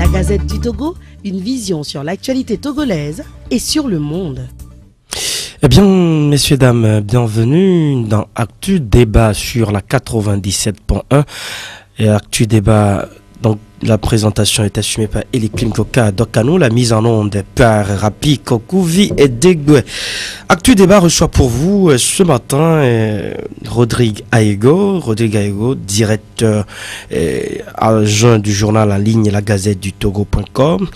La Gazette du Togo, une vision sur l'actualité togolaise et sur le monde. Eh bien, messieurs, dames, bienvenue dans Actu Débat sur la 97.1. Et Actu Débat, donc la présentation est assumée par Eliklim Koka Dokano, la mise en onde par Rapi Kokouvi et Degwe. Actu Débat reçoit pour vous ce matin Rodrigue Aego, directeur adjoint du journal en ligne La Gazette du Togo.com.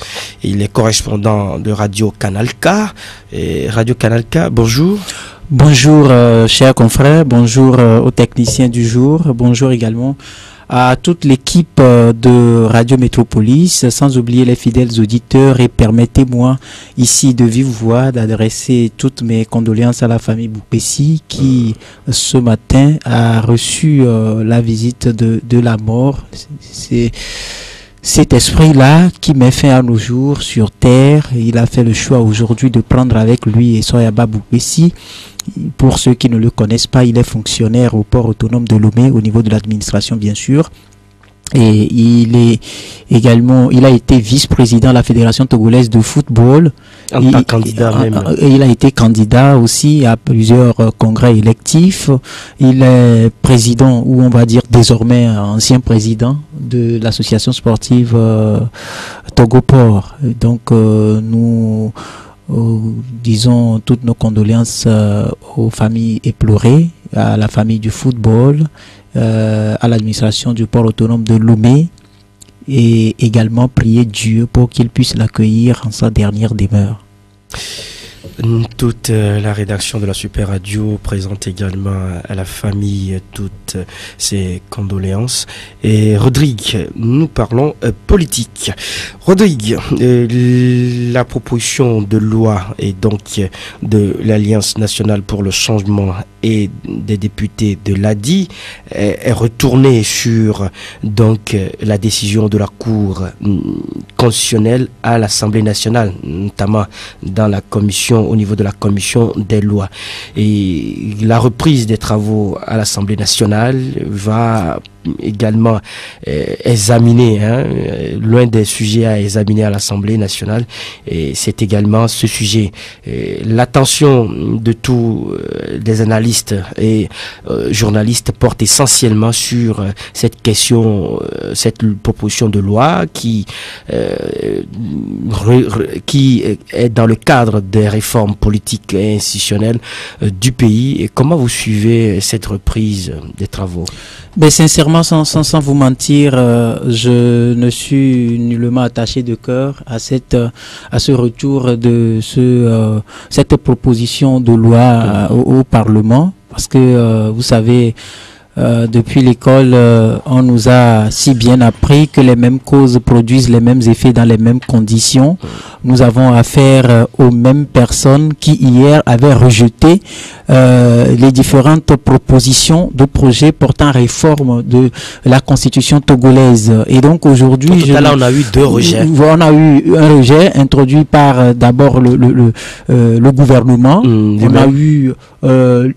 Il est correspondant de Radio Canal K. Et Radio Canal K, bonjour. Bonjour chers confrères, bonjour aux techniciens du jour, bonjour également à toute l'équipe de Radio Métropolis, sans oublier les fidèles auditeurs, et permettez-moi ici de vive voix d'adresser toutes mes condoléances à la famille Boupessi qui ce matin a reçu la visite de la mort. C'est cet esprit-là qui met fin à nos jours sur terre. Il a fait le choix aujourd'hui de prendre avec lui Soyaba Boupessi. Pour ceux qui ne le connaissent pas, il est fonctionnaire au port autonome de Lomé au niveau de l'administration bien sûr. Et il a été vice-président de la Fédération togolaise de football. Il a été candidat aussi à plusieurs congrès électifs. Il est président, ou on va dire désormais ancien président de l'association sportive Togo-Port. Donc nous disons toutes nos condoléances aux familles éplorées, à la famille du football, à l'administration du port autonome de Lomé, et également prier Dieu pour qu'il puisse l'accueillir en sa dernière demeure. Toute la rédaction de la Super Radio présente également à la famille toutes ses condoléances. Et Rodrigue, nous parlons politique. Rodrigue, la proposition de loi et donc de l'Alliance nationale pour le changement et des députés de l'ADI est retournée sur donc la décision de la Cour constitutionnelle à l'Assemblée nationale, notamment dans la commission, au niveau de la commission des lois. Et la reprise des travaux à l'Assemblée nationale va également examiner, l'un des sujets à examiner à l'Assemblée nationale, et c'est également ce sujet. L'attention de tous les analystes et journalistes porte essentiellement sur cette question, cette proposition de loi qui est dans le cadre des réformes politiques et institutionnelles du pays. Et comment vous suivez cette reprise des travaux? Ben sincèrement, sans vous mentir, je ne suis nullement attaché de cœur à ce retour de cette proposition de loi au Parlement, parce que vous savez, depuis l'école, on nous a si bien appris que les mêmes causes produisent les mêmes effets dans les mêmes conditions. Nous avons affaire aux mêmes personnes qui hier avaient rejeté les différentes propositions de projets portant réforme de la constitution togolaise. Et donc aujourd'hui, on a eu deux rejets. On a eu un rejet introduit par d'abord le gouvernement. On a eu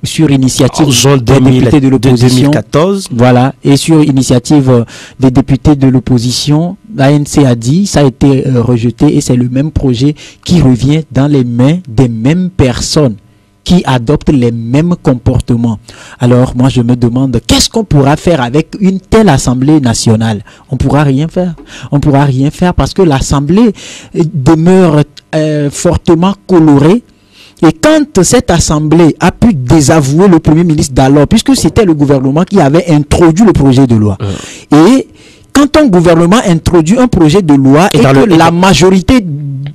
sur initiative des députés de l'opposition. 2014. Voilà, et sur initiative des députés de l'opposition, l'ANC a dit, ça a été rejeté, et c'est le même projet qui revient dans les mains des mêmes personnes qui adoptent les mêmes comportements. Alors moi je me demande, qu'est-ce qu'on pourra faire avec une telle Assemblée nationale? On pourra rien faire. On pourra rien faire parce que l'Assemblée demeure fortement colorée. Et quand cette Assemblée a pu désavouer le Premier ministre d'alors, puisque c'était le gouvernement qui avait introduit le projet de loi, et quand un gouvernement introduit un projet de loi et que la majorité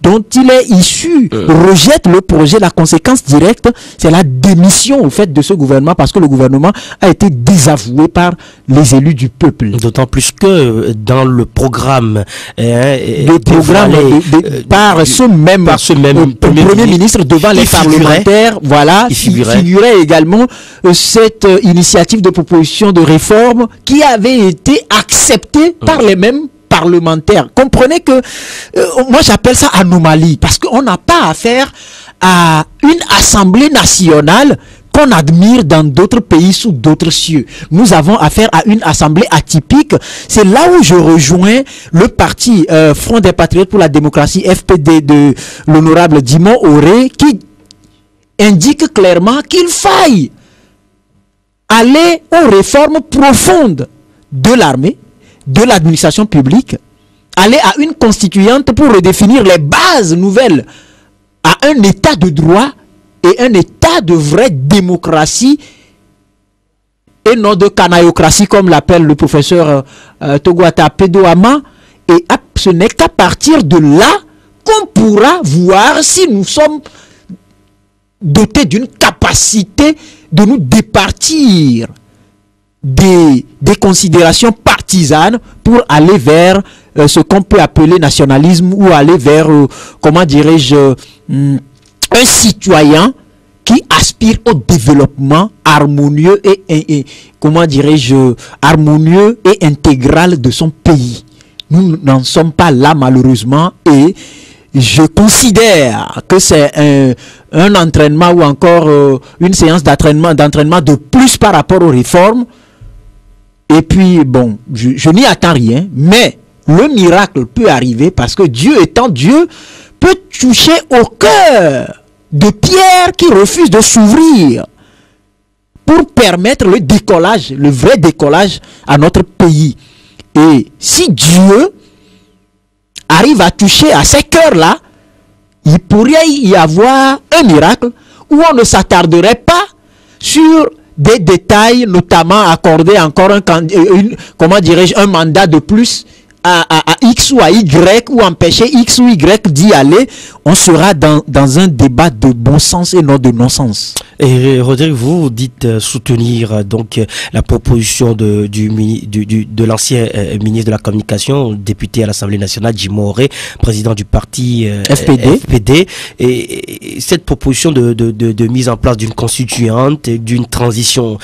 dont il est issu rejette le projet, la conséquence directe, c'est la démission au fait de ce gouvernement, parce que le gouvernement a été désavoué par les élus du peuple. D'autant plus que dans le programme, par ce même premier ministre devant les parlementaires, voilà, il figurait également cette initiative de proposition de réforme qui avait été acceptée par les mêmes parlementaires. Comprenez que moi j'appelle ça anomalie, parce qu'on n'a pas affaire à une Assemblée nationale qu'on admire dans d'autres pays sous d'autres cieux. Nous avons affaire à une assemblée atypique. C'est là où je rejoins le parti Front des Patriotes pour la démocratie, FPD, de l'honorable Dimon Auré, qui indique clairement qu'il faille aller aux réformes profondes de l'armée, de l'administration publique, aller à une constituante pour redéfinir les bases nouvelles à un état de droit et un état de vraie démocratie et non de canaillocratie comme l'appelle le professeur Togoata Pedoama. Et ce n'est qu'à partir de là qu'on pourra voir si nous sommes dotés d'une capacité de nous départir des considérations partisanes pour aller vers ce qu'on peut appeler nationalisme ou aller vers, comment dirais-je, un citoyen qui aspire au développement harmonieux et comment dirais-je, harmonieux et intégral de son pays. Nous n'en sommes pas là malheureusement et je considère que c'est un entraînement ou encore une séance d'entraînement de plus par rapport aux réformes. Et puis, bon, je n'y attends rien, mais le miracle peut arriver parce que Dieu étant Dieu peut toucher au cœur de Pierre qui refuse de s'ouvrir pour permettre le décollage, le vrai décollage à notre pays. Et si Dieu arrive à toucher à ces cœurs-là, il pourrait y avoir un miracle où on ne s'attarderait pas sur des détails, notamment accorder encore un mandat de plus à X ou à Y, ou empêcher X ou Y d'y aller. On sera dans un débat de bon sens et non de non-sens. Et Rodrigue, vous dites soutenir donc la proposition de l'ancien ministre de la Communication, député à l'Assemblée nationale, Dimon Auré, président du parti FPD. Et cette proposition de mise en place d'une constituante, d'une transition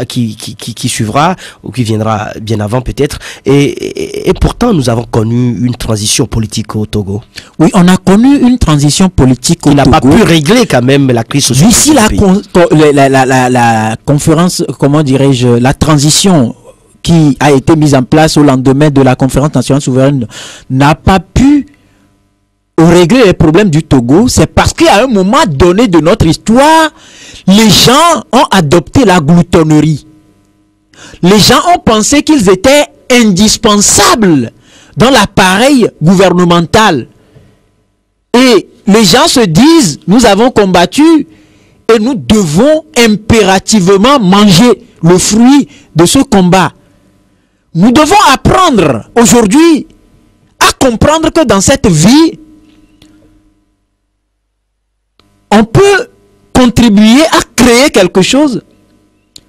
qui suivra, ou qui viendra bien avant peut-être. Et pourtant, nous avons connu une transition politique au Togo. Oui, on a connu une transition politique au Togo. Il n'a pas pu régler quand même la crise sociale. D'ici la conférence, comment dirais-je, la transition qui a été mise en place au lendemain de la conférence nationale souveraine n'a pas pu régler les problèmes du Togo. C'est parce qu'à un moment donné de notre histoire, les gens ont adopté la gloutonnerie. Les gens ont pensé qu'ils étaient indispensables dans l'appareil gouvernemental. Et les gens se disent, nous avons combattu et nous devons impérativement manger le fruit de ce combat. Nous devons apprendre aujourd'hui à comprendre que dans cette vie, on peut contribuer à créer quelque chose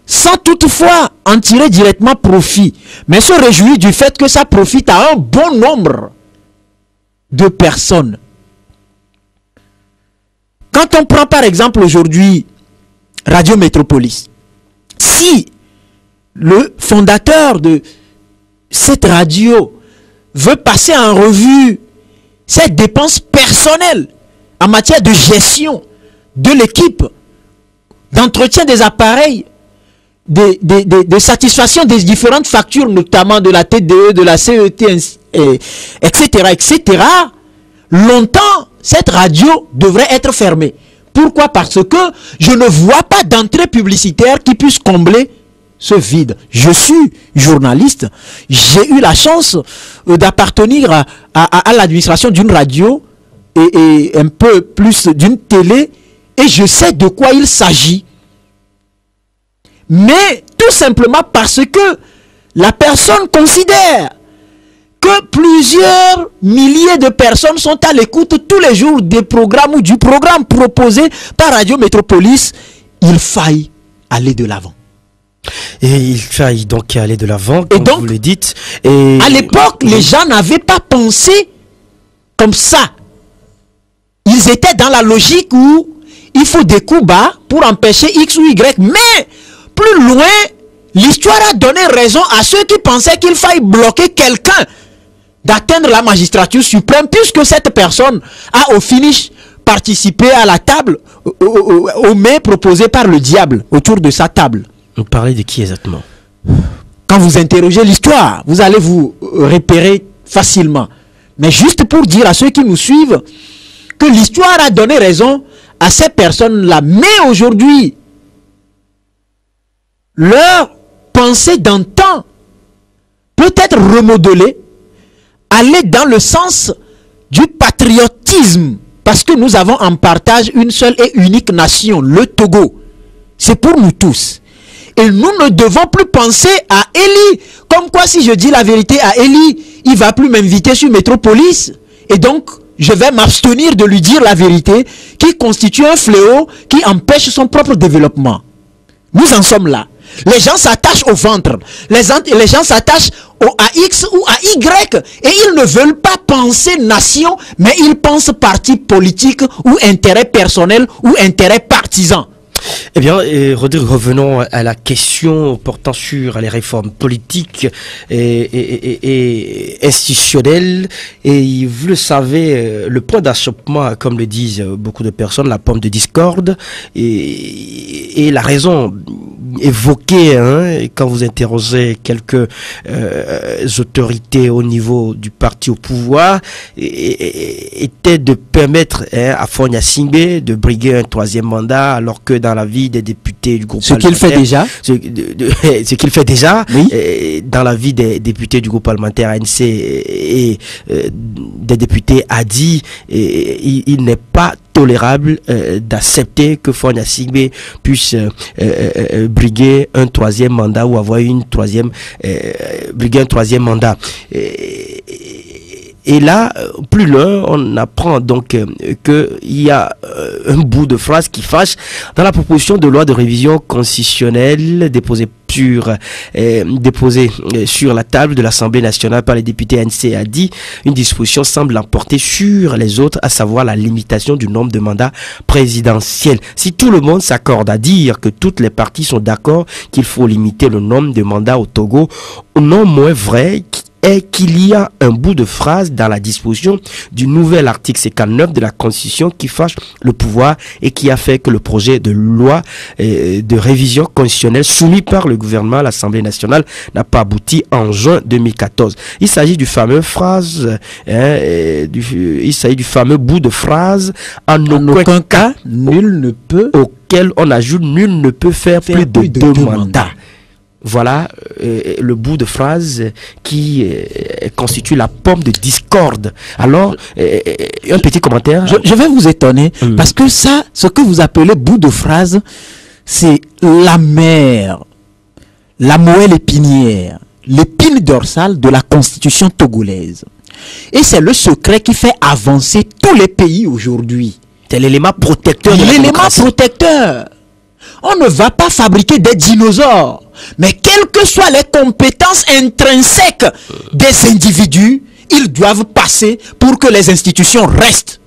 sans toutefois en tirer directement profit, mais se réjouir du fait que ça profite à un bon nombre de personnes. Quand on prend par exemple aujourd'hui Radio Métropolis, si le fondateur de cette radio veut passer en revue ses dépenses personnelles en matière de gestion de l'équipe, d'entretien des appareils, de satisfaction des différentes factures, notamment de la TDE, de la CET, etc., longtemps, cette radio devrait être fermée. Pourquoi? Parce que je ne vois pas d'entrée publicitaire qui puisse combler ce vide. Je suis journaliste, j'ai eu la chance d'appartenir à l'administration d'une radio et un peu plus d'une télé, et je sais de quoi il s'agit. Mais tout simplement parce que la personne considère que plusieurs milliers de personnes sont à l'écoute tous les jours des programmes ou du programme proposé par Radio Métropolis, il faille aller de l'avant. Et il faille donc aller de l'avant, comme vous le dites. Et à l'époque, les gens n'avaient pas pensé comme ça. Ils étaient dans la logique où il faut des coups bas pour empêcher X ou Y. Mais plus loin, l'histoire a donné raison à ceux qui pensaient qu'il faille bloquer quelqu'un d'atteindre la magistrature suprême, puisque cette personne a au finish participer à la table, au mets proposé par le diable autour de sa table. Vous parlez de qui exactement? Quand vous interrogez l'histoire, vous allez vous repérer facilement. Mais juste pour dire à ceux qui nous suivent que l'histoire a donné raison à ces personnes-là. Mais aujourd'hui, leur pensée d'antan peut être remodelée, aller dans le sens du patriotisme. Parce que nous avons en partage une seule et unique nation, le Togo. C'est pour nous tous. Et nous ne devons plus penser à Eli. Comme quoi, si je dis la vérité à Eli, il ne va plus m'inviter sur Métropolis. Et donc, je vais m'abstenir de lui dire la vérité qui constitue un fléau qui empêche son propre développement. Nous en sommes là. Les gens s'attachent au ventre. Les gens s'attachent à X ou à Y. Et ils ne veulent pas penser nation, mais ils pensent parti politique ou intérêt personnel ou intérêt partisan. Eh bien, Rodrigue, revenons à la question portant sur les réformes politiques et institutionnelles. Et vous le savez, le point d'achoppement, comme le disent beaucoup de personnes, la pomme de discorde, et la raison évoquée quand vous interrogez quelques autorités au niveau du parti au pouvoir, était de permettre à Fonia Singbe de briguer un troisième mandat, alors que dans la vie des députés du groupe parlementaire... Ce qu'il fait déjà. Ce qu'il fait déjà, oui. Dans la vie des députés du groupe parlementaire ANC et des députés a dit, il n'est pas tolérable d'accepter que Fonia Singbe puisse briguer un troisième mandat ou avoir briguer un troisième mandat. Et là, plus loin, on apprend donc qu'il y a un bout de phrase qui fâche dans la proposition de loi de révision constitutionnelle déposée sur la table de l'Assemblée nationale par les députés ANC. A dit, une disposition semble l'emporter sur les autres, à savoir la limitation du nombre de mandats présidentiels. Si tout le monde s'accorde à dire que toutes les parties sont d'accord qu'il faut limiter le nombre de mandats au Togo, non moins vrai est qu'il y a un bout de phrase dans la disposition du nouvel article 59 de la Constitution qui fâche le pouvoir et qui a fait que le projet de loi de révision constitutionnelle soumis par le gouvernement à l'Assemblée nationale n'a pas abouti en juin 2014. Il s'agit du fameux du fameux bout de phrase en aucun cas nul ne peut, auquel on ajoute nul ne peut faire plus de deux mandats. Voilà le bout de phrase qui constitue la pomme de discorde. Alors, un petit commentaire. Je vais vous étonner, parce que ça, ce que vous appelez bout de phrase, c'est la mère, la moelle épinière, l'épine dorsale de la constitution togolaise. Et c'est le secret qui fait avancer tous les pays aujourd'hui. C'est l'élément protecteur de la l'élément démocratie. Protecteur. On ne va pas fabriquer des dinosaures, mais quelles que soient les compétences intrinsèques des individus, ils doivent passer pour que les institutions restent.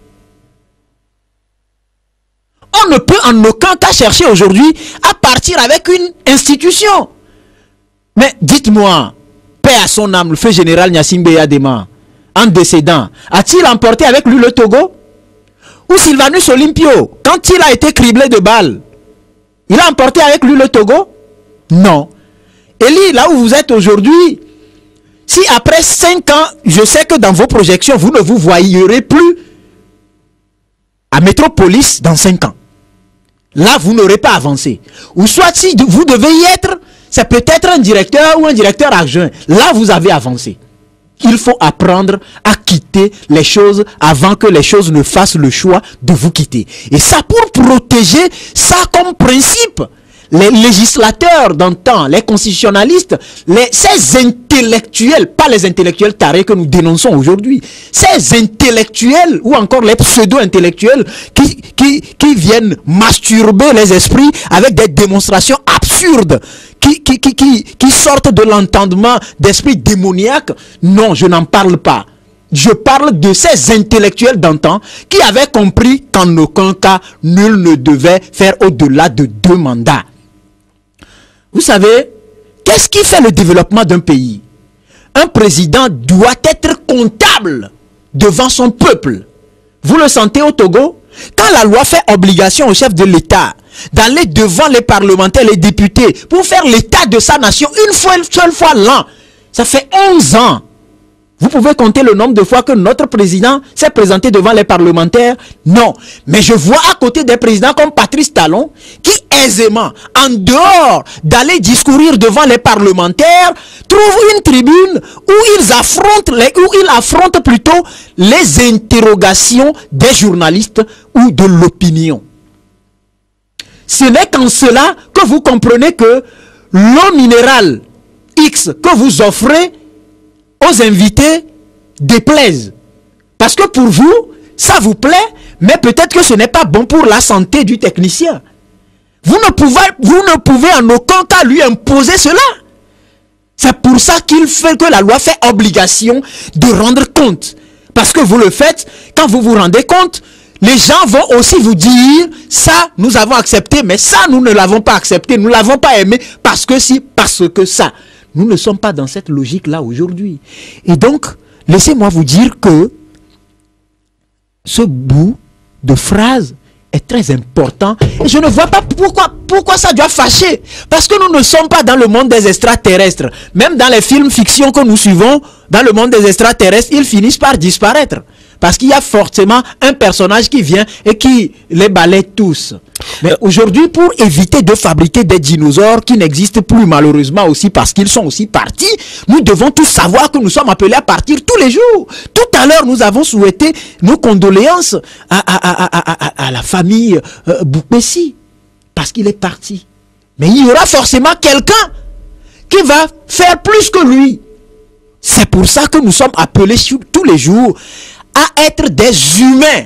On ne peut en aucun cas chercher aujourd'hui à partir avec une institution. Mais dites-moi, paix à son âme, le feu général Gnassingbé Yadema, en décédant, a-t-il emporté avec lui le Togo? Ou Sylvanus Olympio, quand il a été criblé de balles, il a emporté avec lui le Togo? Non. Eli, là où vous êtes aujourd'hui, si après 5 ans, je sais que dans vos projections, vous ne vous voyerez plus à Métropolis dans 5 ans. Là, vous n'aurez pas avancé. Ou soit si vous devez y être, c'est peut-être un directeur ou un directeur adjoint. Là, vous avez avancé. Il faut apprendre à quitter les choses avant que les choses ne fassent le choix de vous quitter. Et ça, pour protéger ça comme principe, les législateurs d'antan, les constitutionnalistes, ces intellectuels, pas les intellectuels tarés que nous dénonçons aujourd'hui, ces intellectuels ou encore les pseudo-intellectuels qui viennent masturber les esprits avec des démonstrations absurdes, qui sortent de l'entendement d'esprits démoniaques. Non, je n'en parle pas. Je parle de ces intellectuels d'antan qui avaient compris qu'en aucun cas, nul ne devait faire au-delà de 2 mandats. Vous savez, qu'est-ce qui fait le développement d'un pays? Un président doit être comptable devant son peuple. Vous le sentez au Togo? Quand la loi fait obligation au chef de l'État d'aller devant les parlementaires, les députés, pour faire l'état de sa nation une seule fois l'an, ça fait 11 ans. Vous pouvez compter le nombre de fois que notre président s'est présenté devant les parlementaires? Non. Mais je vois à côté des présidents comme Patrice Talon, qui aisément, en dehors d'aller discourir devant les parlementaires, trouvent une tribune où il affronte plutôt les interrogations des journalistes ou de l'opinion. Ce n'est qu'en cela que vous comprenez que l'eau minérale X que vous offrez aux invités déplaise. Parce que pour vous, ça vous plaît, mais peut-être que ce n'est pas bon pour la santé du technicien. Vous ne pouvez en aucun cas lui imposer cela. C'est pour ça que la loi fait obligation de rendre compte. Parce que vous le faites, quand vous vous rendez compte, les gens vont aussi vous dire, ça nous avons accepté, mais ça nous ne l'avons pas accepté, nous ne l'avons pas aimé, parce que si, parce que ça. Nous ne sommes pas dans cette logique-là aujourd'hui. Et donc, laissez-moi vous dire que ce bout de phrase est très important. Et je ne vois pas pourquoi ça doit fâcher. Parce que nous ne sommes pas dans le monde des extraterrestres. Même dans les films fiction que nous suivons, dans le monde des extraterrestres, ils finissent par disparaître. Parce qu'il y a forcément un personnage qui vient et qui les balaie tous. Mais aujourd'hui, pour éviter de fabriquer des dinosaures qui n'existent plus malheureusement aussi parce qu'ils sont aussi partis, nous devons tous savoir que nous sommes appelés à partir tous les jours. Tout à l'heure, nous avons souhaité nos condoléances à la famille Boupessi parce qu'il est parti. Mais il y aura forcément quelqu'un qui va faire plus que lui. C'est pour ça que nous sommes appelés tous les jours à être des humains.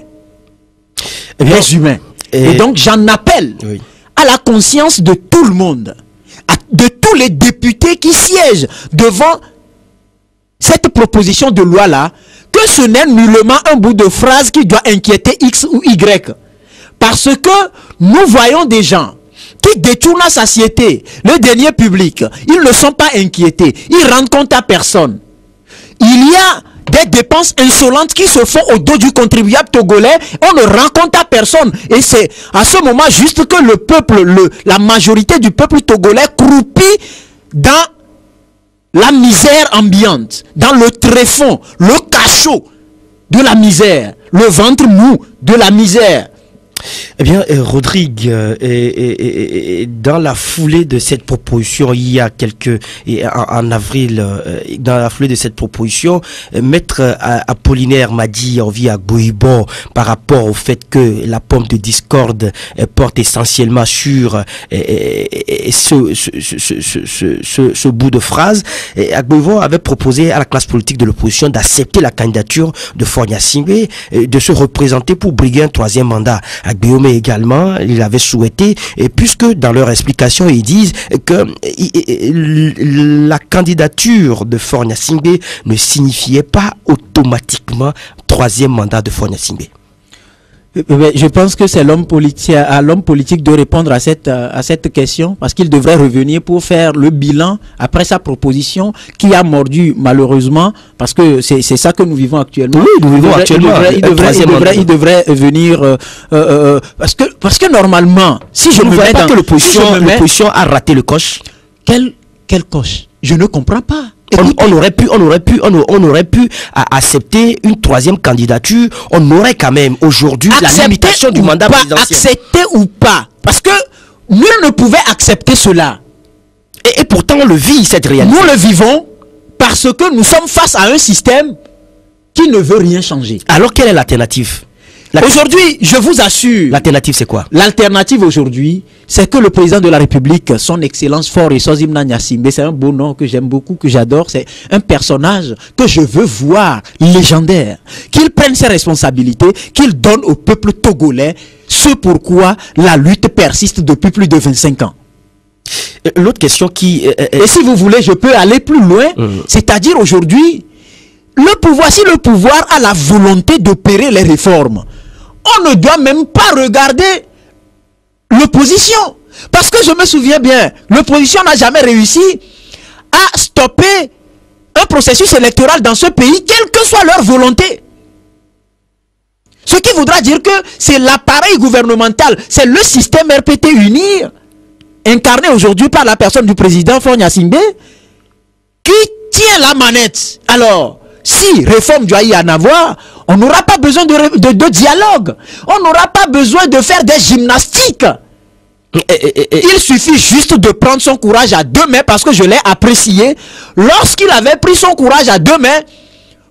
Des humains. Et donc j'en appelle à la conscience de tout le monde, de tous les députés qui siègent devant cette proposition de loi-là, que ce n'est nullement un bout de phrase qui doit inquiéter X ou Y. Parce que nous voyons des gens qui détournent la satiété, le denier public, ils ne sont pas inquiétés, ils rendent compte à personne. Il y a des dépenses insolentes qui se font au dos du contribuable togolais, on ne rend compte à personne. Et c'est à ce moment juste que le peuple, la majorité du peuple togolais croupit dans la misère ambiante, dans le tréfonds, le cachot de la misère, le ventre mou de la misère. Eh bien, Rodrigue, dans la foulée de cette proposition, il y a en avril, dans la foulée de cette proposition, Maître Apollinaire m'a dit en vie à Goïbo par rapport au fait que la pomme de discorde porte essentiellement sur ce bout de phrase. Goïbo avait proposé à la classe politique de l'opposition d'accepter la candidature de Fornia Singbe, de se représenter pour briguer un troisième mandat. Guillaume également, il avait souhaité, et puisque dans leur explication, ils disent que la candidature de Fornia Singbe ne signifiait pas automatiquement troisième mandat de Fornia Singbe. Je pense que c'est l'homme politique de répondre à cette question, parce qu'il devrait revenir pour faire le bilan après sa proposition qui a mordu malheureusement, parce que c'est ça que nous vivons actuellement. Oui, nous vivons actuellement. Il devrait venir parce que normalement, si je ne vois pas que l'opposition a raté le coche. Quel coche? Je ne comprends pas. On aurait pu accepter une troisième candidature. On aurait quand même aujourd'hui la limitation du mandat présidentiel. Accepter ou pas, parce que nul ne pouvait accepter cela. Et pourtant on le vit, cette réalité. Nous le vivons parce que nous sommes face à un système qui ne veut rien changer. Alors quelle est l'alternative? Aujourd'hui, je vous assure. L'alternative, c'est quoi? L'alternative aujourd'hui, c'est que le président de la République, son Excellence Faure Essozimna Gnassingbé, c'est un beau nom que j'aime beaucoup, que j'adore. C'est un personnage que je veux voir légendaire. Qu'il prenne ses responsabilités, qu'il donne au peuple togolais ce pourquoi la lutte persiste depuis plus de 25 ans. L'autre question qui... Et si vous voulez, je peux aller plus loin. C'est-à-dire aujourd'hui, si le pouvoir a la volonté d'opérer les réformes, on ne doit même pas regarder l'opposition. Parce que je me souviens bien, l'opposition n'a jamais réussi à stopper un processus électoral dans ce pays, quelle que soit leur volonté. Ce qui voudra dire que c'est l'appareil gouvernemental, c'est le système RPT uni, incarné aujourd'hui par la personne du président Faure Gnassingbé, qui tient la manette. Alors, si réforme doit y en avoir, on n'aura pas besoin de dialogue. On n'aura pas besoin de faire des gymnastiques. Il suffit juste de prendre son courage à deux mains, parce que je l'ai apprécié lorsqu'il avait pris son courage à deux mains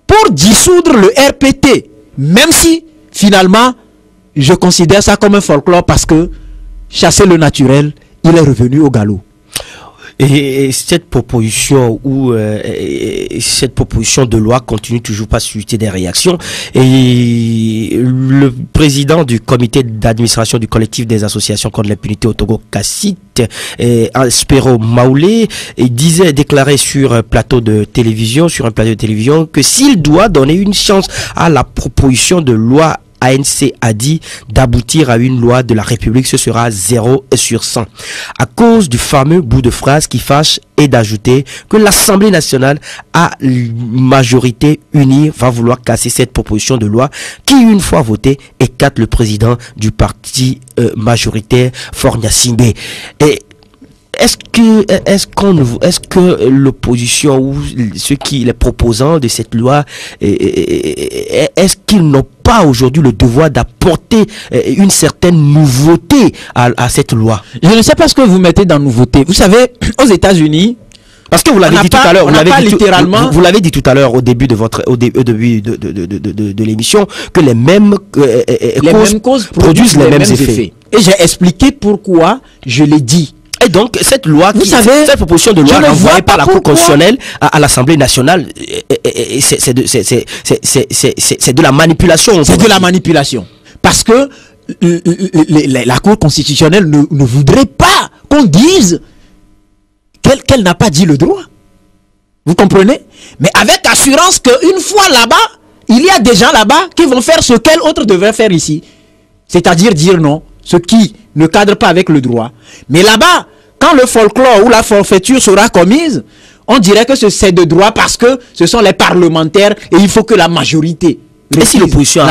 pour dissoudre le RPT. Même si, finalement, je considère ça comme un folklore, parce que chasser le naturel, il est revenu au galop. Et cette proposition cette proposition de loi continue toujours pas à susciter des réactions. Et le président du comité d'administration du collectif des associations contre l'impunité au Togo, CACIT, Aspero Maoulé, déclarait sur un plateau de télévision, que s'il doit donner une chance à la proposition de loi ANC a dit d'aboutir à une loi de la République, ce sera 0 sur 100. À cause du fameux bout de phrase qui fâche, et d'ajouter que l'Assemblée nationale à majorité unie va vouloir casser cette proposition de loi qui, une fois votée, écarte le président du parti majoritaire Faure Gnassingbé. Et est-ce que l'opposition ou les proposants de cette loi, est-ce qu'ils n'ont pas aujourd'hui le devoir d'apporter une certaine nouveauté à cette loi? Je ne sais pas ce que vous mettez dans nouveauté. Vous savez, aux États-Unis, parce que vous l'avez dit tout à l'heure, vous l'avez dit tout à l'heure au début de l'émission, que les mêmes causes produisent les mêmes effets. Et j'ai expliqué pourquoi je l'ai dit. Et donc, cette loi, cette proposition de loi renvoyée par la Cour constitutionnelle à l'Assemblée nationale, c'est de la manipulation. C'est de la manipulation. Parce que la Cour constitutionnelle ne voudrait pas qu'on dise qu'elle n'a pas dit le droit. Vous comprenez? Mais avec assurance qu'une fois là-bas, il y a des gens là-bas qui vont faire ce qu'elle autre devrait faire ici. C'est-à-dire dire non, ce qui ne cadre pas avec le droit. Mais là-bas, quand le folklore ou la forfaiture sera commise, on dirait que c'est de droit parce que ce sont les parlementaires et il faut que la majorité. Et si l'opposition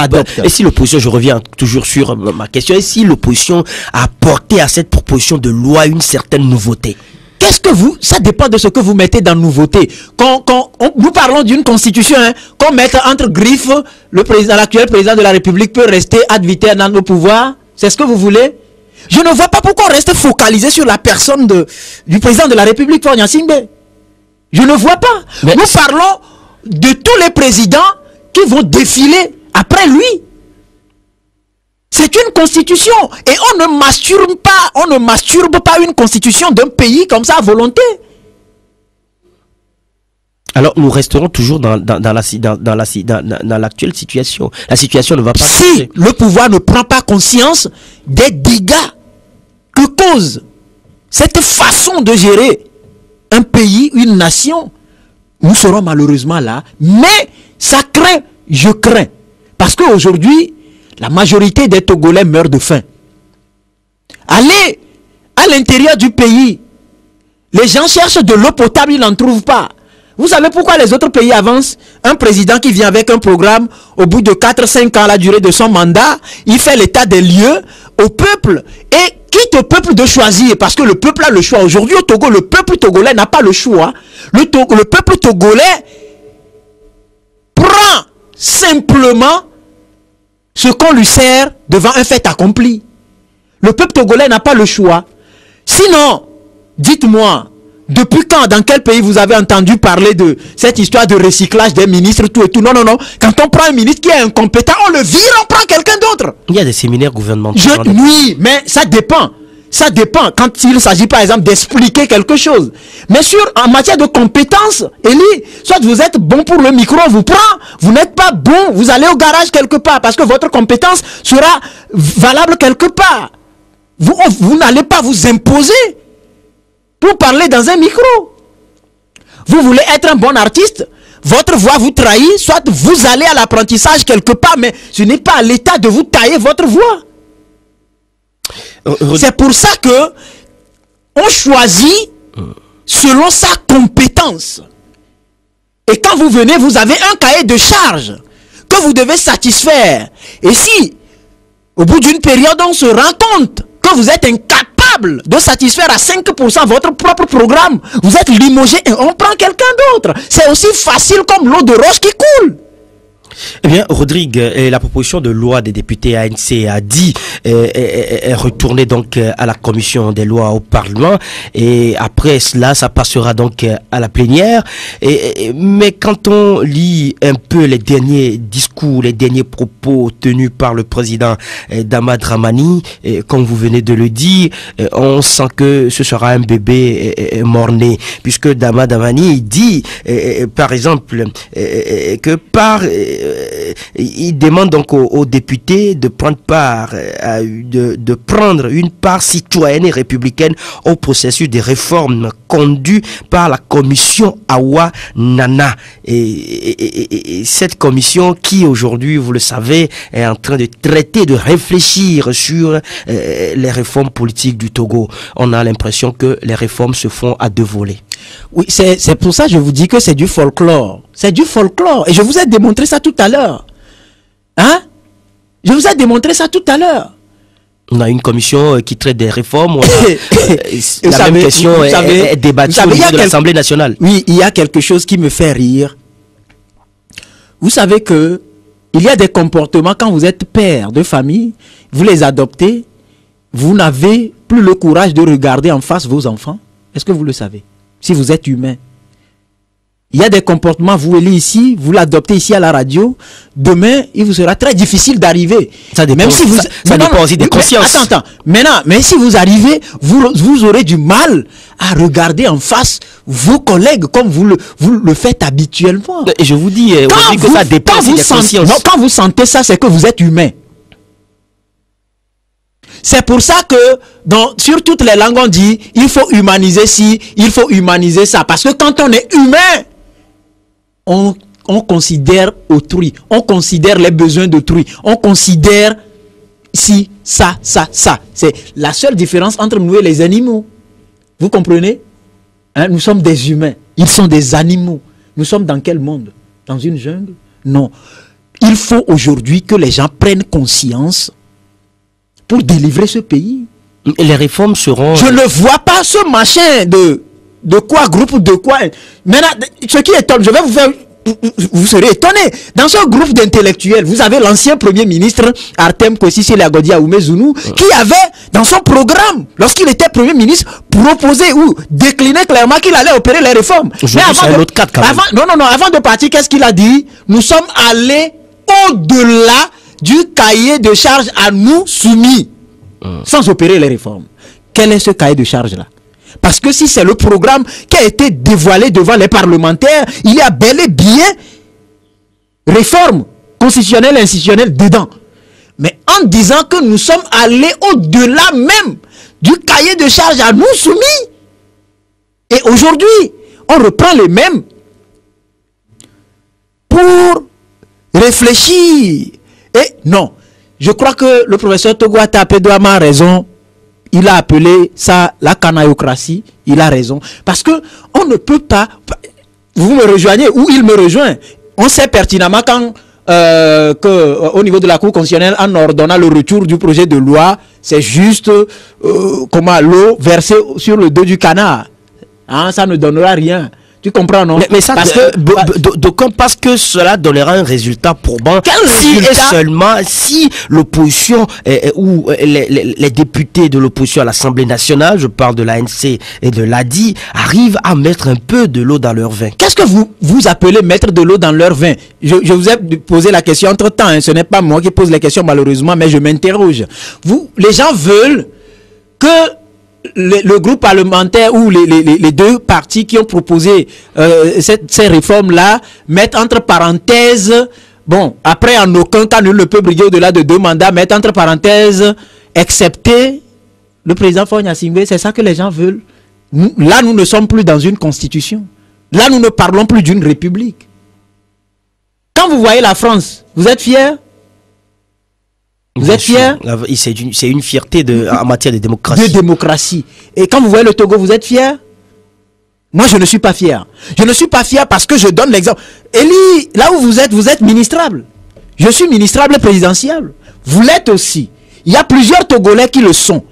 je reviens toujours sur ma question, et si l'opposition a apporté à cette proposition de loi une certaine nouveauté? Qu'est-ce que ça dépend de ce que vous mettez dans nouveauté. Nous parlons d'une constitution, qu'on mette entre griffes, l'actuel président de la République peut rester ad vitam dans le pouvoir. C'est ce que vous voulez? Je ne vois pas pourquoi on reste focalisé sur la personne du président de la République, Faure Gnassingbé. Je ne vois pas. Mais nous parlons de tous les présidents qui vont défiler après lui. C'est une constitution. Et on ne masturbe pas une constitution d'un pays comme ça à volonté. Alors nous resterons toujours dans l'actuelle situation. La situation ne va pas changer. Si le pouvoir ne prend pas conscience des dégâts que cause cette façon de gérer un pays, une nation, nous serons malheureusement là. Mais ça craint, je crains. Parce qu'aujourd'hui, la majorité des Togolais meurent de faim. Allez à l'intérieur du pays, les gens cherchent de l'eau potable, ils n'en trouvent pas. Vous savez pourquoi les autres pays avancent? Un président qui vient avec un programme, au bout de 4-5 ans, la durée de son mandat, il fait l'état des lieux au peuple et quitte au peuple de choisir, parce que le peuple a le choix. Aujourd'hui au Togo, le peuple togolais n'a pas le choix. Le peuple togolais prend simplement ce qu'on lui sert devant un fait accompli. Le peuple togolais n'a pas le choix. Sinon, dites-moi, depuis quand, dans quel pays vous avez entendu parler de cette histoire de recyclage des ministres, tout et tout? Non, non, non. Quand on prend un ministre qui est incompétent, on le vire, on prend quelqu'un d'autre. Il y a des séminaires gouvernementaux. Oui, mais ça dépend. Ça dépend quand il s'agit par exemple d'expliquer quelque chose. Mais en matière de compétences, Elie, soit vous êtes bon pour le micro, on vous prend, vous n'êtes pas bon, vous allez au garage quelque part parce que votre compétence sera valable quelque part. Vous n'allez pas vous imposer pour parler dans un micro. Vous voulez être un bon artiste, votre voix vous trahit, soit vous allez à l'apprentissage quelque part, mais ce n'est pas à l'État de vous tailler votre voix. C'est pour ça que on choisit selon sa compétence. Et quand vous venez, vous avez un cahier de charge que que vous devez satisfaire. Et si, au bout d'une période, on se rend compte que vous êtes incapable de satisfaire à 5% votre propre programme, vous êtes limogé et on prend quelqu'un d'autre. C'est aussi facile comme l'eau de roche qui coule. Eh bien, Rodrigue, la proposition de loi des députés ANC a dit est retournée donc à la commission des lois au Parlement et après cela, ça passera donc à la plénière. Mais quand on lit un peu les derniers discours, les derniers propos tenus par le président Dama Dramani, comme vous venez de le dire, on sent que ce sera un bébé mort-né, puisque Dama Dramani dit, par exemple, que il demande donc aux députés de prendre part, de prendre une part citoyenne et républicaine au processus de réforme conduit par la commission Awa Nana. Et cette commission qui aujourd'hui, vous le savez, est en train de traiter, de réfléchir sur les réformes politiques du Togo. On a l'impression que les réformes se font à deux volets. Oui, c'est pour ça que je vous dis que c'est du folklore. C'est du folklore. Et je vous ai démontré ça tout à l'heure. Hein? Je vous ai démontré ça tout à l'heure. On a une commission qui traite des réformes. La même question est débattue au niveau de l'Assemblée nationale. Oui, il y a quelque chose qui me fait rire. Vous savez que il y a des comportements, quand vous êtes père de famille, vous les adoptez, vous n'avez plus le courage de regarder en face vos enfants. Est-ce que vous le savez? Si vous êtes humain. Il y a des comportements, vous allez ici, vous l'adoptez ici à la radio, demain, il vous sera très difficile d'arriver. Ça dépend, même si vous, ça dépend aussi des consciences. Attends. Maintenant, mais si vous arrivez, vous aurez du mal à regarder en face vos collègues comme vous le faites habituellement. Et je vous dis, que ça dépend aussi des consciences. Non, quand vous sentez ça, c'est que vous êtes humain. C'est pour ça que sur toutes les langues on dit il faut humaniser ci, il faut humaniser ça. Parce que quand on est humain, on considère autrui, on considère les besoins d'autrui, on considère si, ça. C'est la seule différence entre nous et les animaux. Vous comprenez? Hein? Nous sommes des humains, ils sont des animaux. Nous sommes dans quel monde? Dans une jungle? Non. Il faut aujourd'hui que les gens prennent conscience pour délivrer ce pays. Et les réformes seront... Je ne vois pas ce machin de quoi, groupe de quoi. Maintenant, ce qui étonne, je vais vous faire... Vous serez étonné. Dans ce groupe d'intellectuels, vous avez l'ancien premier ministre Artem Kosisi Lagodi Aoumezounou qui avait dans son programme, lorsqu'il était premier ministre, proposé ou décliné clairement qu'il allait opérer les réformes. Mais avant de partir, qu'est-ce qu'il a dit? Nous sommes allés au-delà du cahier de charges à nous soumis, sans opérer les réformes. Quel est ce cahier de charges-là? Parce que si c'est le programme qui a été dévoilé devant les parlementaires, il y a bel et bien réforme constitutionnelle et institutionnelle dedans. Mais en disant que nous sommes allés au-delà même du cahier de charges à nous soumis, et aujourd'hui, on reprend les mêmes pour réfléchir. Et non, je crois que le professeur Togo Atapedouama a raison. Il a appelé ça la canaillocratie. Il a raison. Parce que on ne peut pas... Vous me rejoignez ou il me rejoint. On sait pertinemment quand au niveau de la Cour constitutionnelle, en ordonnant le retour du projet de loi, c'est juste comment l'eau versée sur le dos du canard. Hein, ça ne donnera rien. Tu comprends, non? Mais ça, parce que cela donnera un résultat probant. Si et seulement si l'opposition ou les députés de l'opposition à l'Assemblée nationale, je parle de l'ANC et de l'ADI, arrivent à mettre un peu de l'eau dans leur vin. Qu'est-ce que vous appelez mettre de l'eau dans leur vin? Je vous ai posé la question entre temps. Hein, ce n'est pas moi qui pose les questions malheureusement, mais je m'interroge. Les gens veulent que le groupe parlementaire ou les deux partis qui ont proposé ces réformes-là mettent entre parenthèses, bon, après en aucun cas nul ne peut briguer au-delà de 2 mandats, mettre entre parenthèses, excepté le président Faure Gnassingbé. C'est ça que les gens veulent. Là, nous ne sommes plus dans une constitution. Là, nous ne parlons plus d'une république. Quand vous voyez la France, vous êtes fiers? Vous êtes fiers? C'est une fierté en matière de démocratie. De démocratie. Et quand vous voyez le Togo, vous êtes fiers? Moi, je ne suis pas fier. Je ne suis pas fier parce que je donne l'exemple. Elie, là où vous êtes ministrable. Je suis ministrable présidentiel. Vous l'êtes aussi. Il y a plusieurs Togolais qui le sont.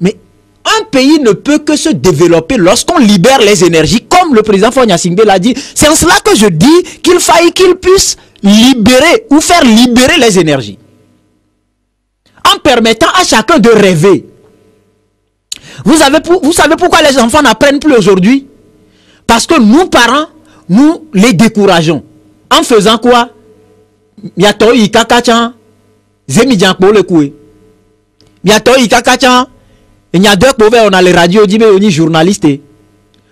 Mais un pays ne peut que se développer lorsqu'on libère les énergies, comme le président Faure Gnassingbé l'a dit. C'est en cela que je dis qu'il faille qu'il puisse libérer ou faire libérer les énergies. En permettant à chacun de rêver. Vous savez pourquoi les enfants n'apprennent plus aujourd'hui? Parce que nous, parents, nous les décourageons. En faisant quoi? Miato ikakachan, zemidianpo le koué. Miato ikakachan, il y a deux pauvres, on a les radios, on est journaliste.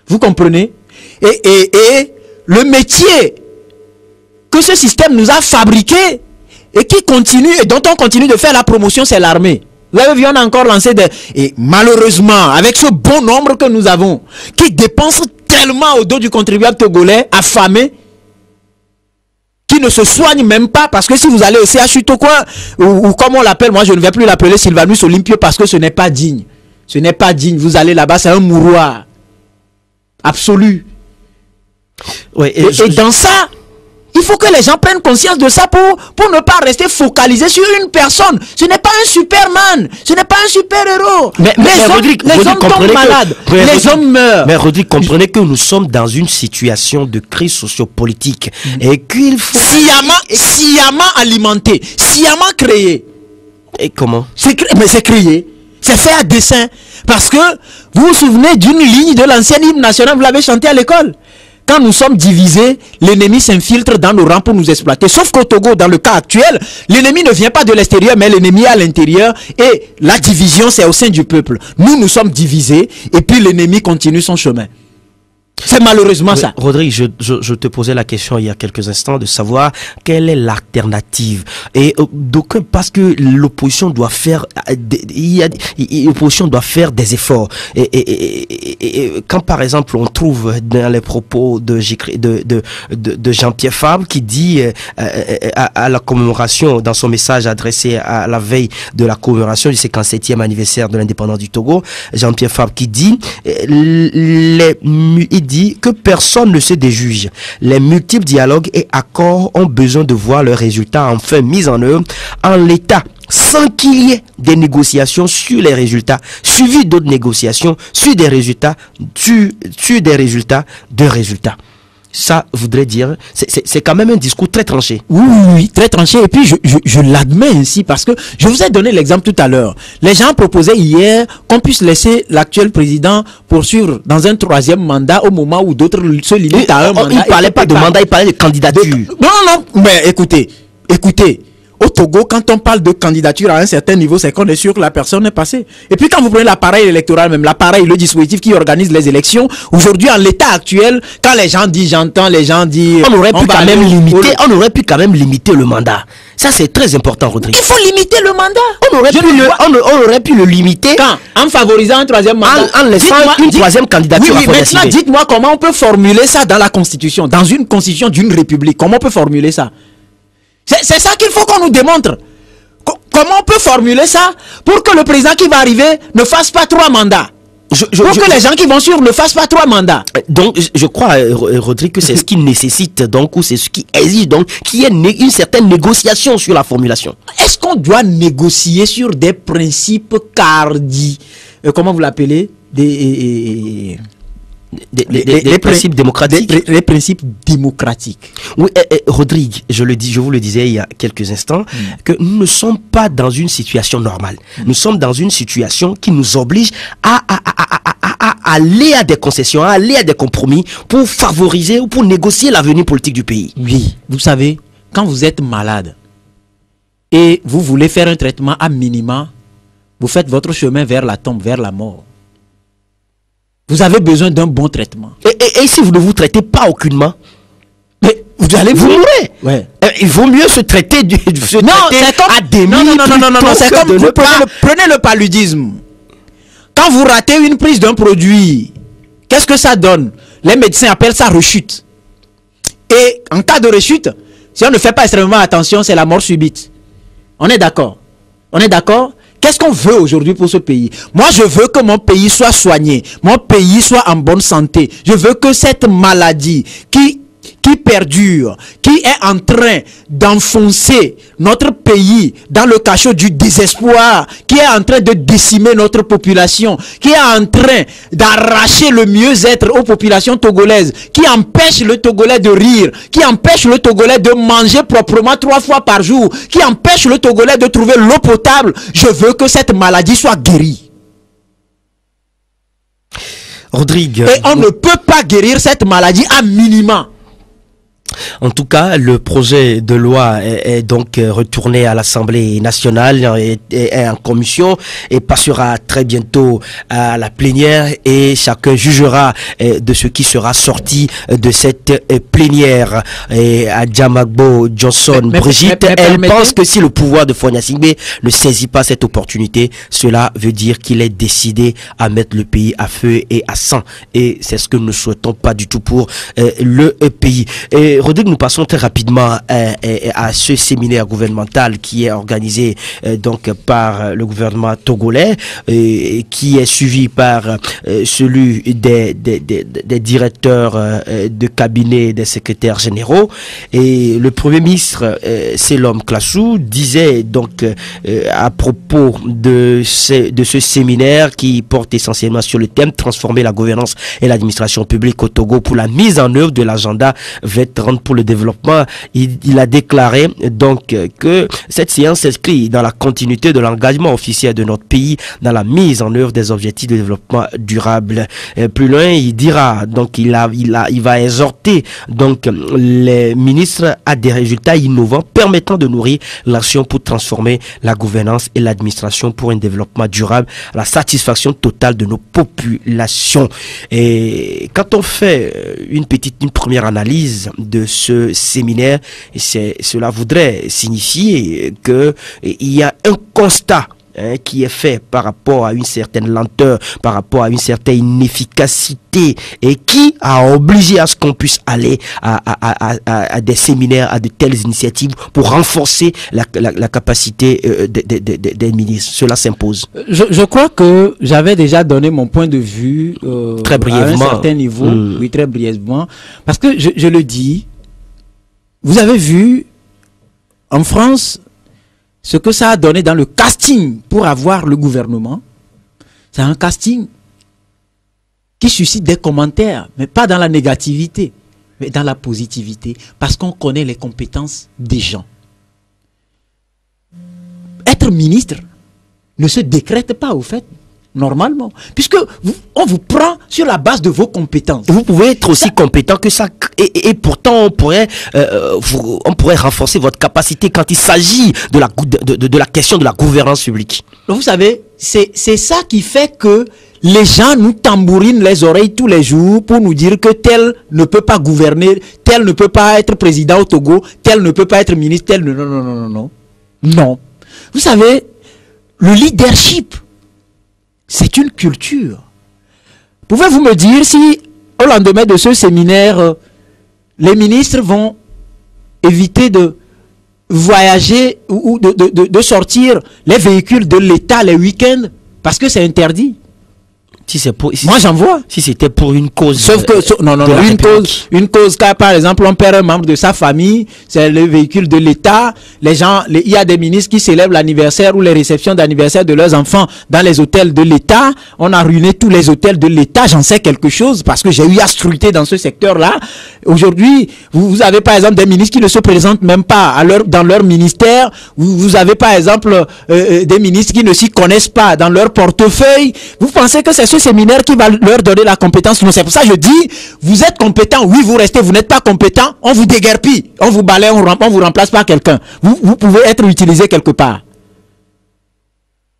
Vous comprenez? Et le métier que ce système nous a fabriqué et qui continue et dont on continue de faire la promotion, c'est l'armée. Vous avez vu, on a encore lancé des... Et malheureusement, avec ce bon nombre que nous avons, qui dépensent tellement au dos du contribuable togolais, affamé, qui ne se soigne même pas, parce que si vous allez au CHU Tokoin, ou comme on l'appelle, moi je ne vais plus l'appeler Sylvanus Olympio, parce que ce n'est pas digne. Ce n'est pas digne. Vous allez là-bas, c'est un mouroir. Absolu. Ouais, et dans ça, il faut que les gens prennent conscience de ça pour ne pas rester focalisé sur une personne. Ce n'est pas un Superman. Ce n'est pas un super-héros. Les hommes tombent malades. Les hommes meurent. Mais Rodrigue, comprenez que nous sommes dans une situation de crise sociopolitique. Et qu'il faut... Sciemment alimenté. Sciemment créé. Et comment? Mais c'est créé. C'est fait à dessein. Parce que vous vous souvenez d'une ligne de l'ancienne hymne national, vous l'avez chanté à l'école. Quand nous sommes divisés, l'ennemi s'infiltre dans nos rangs pour nous exploiter. Sauf qu'au Togo, dans le cas actuel, l'ennemi ne vient pas de l'extérieur, mais l'ennemi est à l'intérieur. Et la division, c'est au sein du peuple. Nous sommes divisés et puis l'ennemi continue son chemin. C'est malheureusement ça. Rodrigue, je te posais la question il y a quelques instants de savoir quelle est l'alternative. Et donc, parce que l'opposition doit faire, l'opposition doit faire des efforts. Et quand par exemple on trouve dans les propos de Jean-Pierre Fabre qui dit à la commémoration, dans son message adressé à la veille de la commémoration du 57e anniversaire de l'indépendance du Togo, Jean-Pierre Fabre qui dit dit que personne ne se déjuge. Les multiples dialogues et accords ont besoin de voir leurs résultats enfin mis en œuvre en l'état, sans qu'il y ait des négociations sur les résultats, suivi d'autres négociations sur des résultats, sur des résultats de résultats. Ça voudrait dire, c'est quand même un discours très tranché. Oui, très tranché. Et puis, je l'admets ainsi parce que je vous ai donné l'exemple tout à l'heure. Les gens proposaient hier qu'on puisse laisser l'actuel président poursuivre dans un troisième mandat au moment où d'autres se limitent à un mandat. Il ne parlait pas de mandat, il parlait de candidature. Non, mais écoutez. Au Togo, quand on parle de candidature à un certain niveau, c'est qu'on est sûr que la personne est passée. Et puis quand vous prenez l'appareil électoral, même l'appareil, le dispositif qui organise les élections, aujourd'hui, en l'état actuel, quand les gens disent, j'entends, les gens disent... On aurait pu quand même limiter le mandat. Ça, c'est très important, Rodrigue. Il faut limiter le mandat. On aurait pu le limiter. Quand? En favorisant un troisième mandat. En laissant une troisième candidature. Oui, maintenant, dites-moi comment on peut formuler ça dans la Constitution, dans une constitution d'une république. Comment on peut formuler ça? C'est ça qu'il faut qu'on nous démontre. Comment on peut formuler ça pour que le président qui va arriver ne fasse pas 3 mandats? Pour que les gens qui vont suivre ne fassent pas 3 mandats. Donc, je crois, Rodrigue, que c'est ce qui nécessite, donc, ou c'est ce qui exige, donc, qu'il y ait une certaine négociation sur la formulation. Est-ce qu'on doit négocier sur des principes comment vous l'appelez? Les principes démocratiques. Les principes démocratiques. Oui, Rodrigue, je vous le disais il y a quelques instants, que nous ne sommes pas dans une situation normale. Nous sommes dans une situation qui nous oblige à aller à des concessions, à aller à des compromis pour favoriser ou pour négocier l'avenir politique du pays. Oui, vous savez, quand vous êtes malade et vous voulez faire un traitement à minima, vous faites votre chemin vers la tombe, vers la mort. Vous avez besoin d'un bon traitement. Et si vous ne vous traitez pas aucunement, mais vous allez vous mourrez. Ouais. Il vaut mieux se traiter à demi. Non, c'est comme vous prenez le paludisme. Quand vous ratez une prise d'un produit, qu'est-ce que ça donne? Les médecins appellent ça rechute. Et en cas de rechute, si on ne fait pas extrêmement attention, c'est la mort subite. On est d'accord? Qu'est-ce qu'on veut aujourd'hui pour ce pays? Moi, je veux que mon pays soit soigné, mon pays soit en bonne santé. Je veux que cette maladie qui qui perdure, qui est en train d'enfoncer notre pays dans le cachot du désespoir, qui est en train de décimer notre population, qui est en train d'arracher le mieux-être aux populations togolaises, qui empêche le Togolais de rire, qui empêche le Togolais de manger proprement 3 fois par jour, qui empêche le Togolais de trouver l'eau potable. Je veux que cette maladie soit guérie. Rodrigue. Et on ne peut pas guérir cette maladie à minima. En tout cas, le projet de loi est donc retourné à l'Assemblée nationale et est en commission et passera très bientôt à la plénière et chacun jugera de ce qui sera sorti de cette plénière. Et à Djamagbo Johnson, Brigitte, elle pense que si le pouvoir de Fonia Singbe ne saisit pas cette opportunité, cela veut dire qu'il est décidé à mettre le pays à feu et à sang. Et c'est ce que nous ne souhaitons pas du tout pour le pays. Et Rodrigue, nous passons très rapidement à ce séminaire gouvernemental qui est organisé donc par le gouvernement togolais qui est suivi par celui des directeurs de cabinet des secrétaires généraux. Et le premier ministre, Selom Klassou, disait donc à propos de ce séminaire qui porte essentiellement sur le thème transformer la gouvernance et l'administration publique au Togo pour la mise en œuvre de l'agenda 2030 pour le développement. Il a déclaré donc que cette séance s'inscrit dans la continuité de l'engagement officiel de notre pays dans la mise en œuvre des objectifs de développement durable. Plus loin, il dira donc il va exhorter donc les ministres à des résultats innovants permettant de nourrir l'action pour transformer la gouvernance et l'administration pour un développement durable à la satisfaction totale de nos populations. Et quand on fait une première analyse de ce séminaire, cela voudrait signifier que il y a un constat qui est fait par rapport à une certaine lenteur, par rapport à une certaine inefficacité et qui a obligé à ce qu'on puisse aller à des séminaires, à de telles initiatives pour renforcer la capacité des ministres. Cela s'impose. Je crois que j'avais déjà donné mon point de vue très brièvement. À un certain niveau, oui, très brièvement, parce que je le dis, vous avez vu en France ce que ça a donné dans le casting pour avoir le gouvernement. C'est un casting qui suscite des commentaires, mais pas dans la négativité, mais dans la positivité, parce qu'on connaît les compétences des gens. Être ministre ne se décrète pas, au fait, normalement, puisque on vous prend sur la base de vos compétences. Vous pouvez être aussi compétent que ça, et pourtant on pourrait renforcer votre capacité quand il s'agit de la question de la gouvernance publique. Vous savez, c'est ça qui fait que les gens nous tambourinent les oreilles tous les jours pour nous dire que tel ne peut pas gouverner, tel ne peut pas être président au Togo, tel ne peut pas être ministre, tel ne... Non. Vous savez, le leadership, c'est une culture. Pouvez-vous me dire si, au lendemain de ce séminaire, les ministres vont éviter de voyager ou de sortir les véhicules de l'État les week-ends parce que c'est interdit? Moi j'en vois. Si c'était pour une cause. Sauf que une cause car par exemple on perd un membre de sa famille, c'est le véhicule de l'État. Les gens, il y a des ministres qui célèbrent l'anniversaire ou les réceptions d'anniversaire de leurs enfants dans les hôtels de l'État. On a ruiné tous les hôtels de l'État. J'en sais quelque chose parce que j'ai eu à scruter dans ce secteur-là. Aujourd'hui, vous avez par exemple des ministres qui ne se présentent même pas dans leur ministère. Vous avez par exemple des ministres qui ne s'y connaissent pas dans leur portefeuille. Vous pensez que c'est ce séminaire qui va leur donner la compétence? Non, c'est pour ça que je dis, vous êtes compétent, oui, vous restez, vous n'êtes pas compétent, on vous déguerpit, on vous balaye, on vous remplace par quelqu'un. Vous pouvez être utilisé quelque part.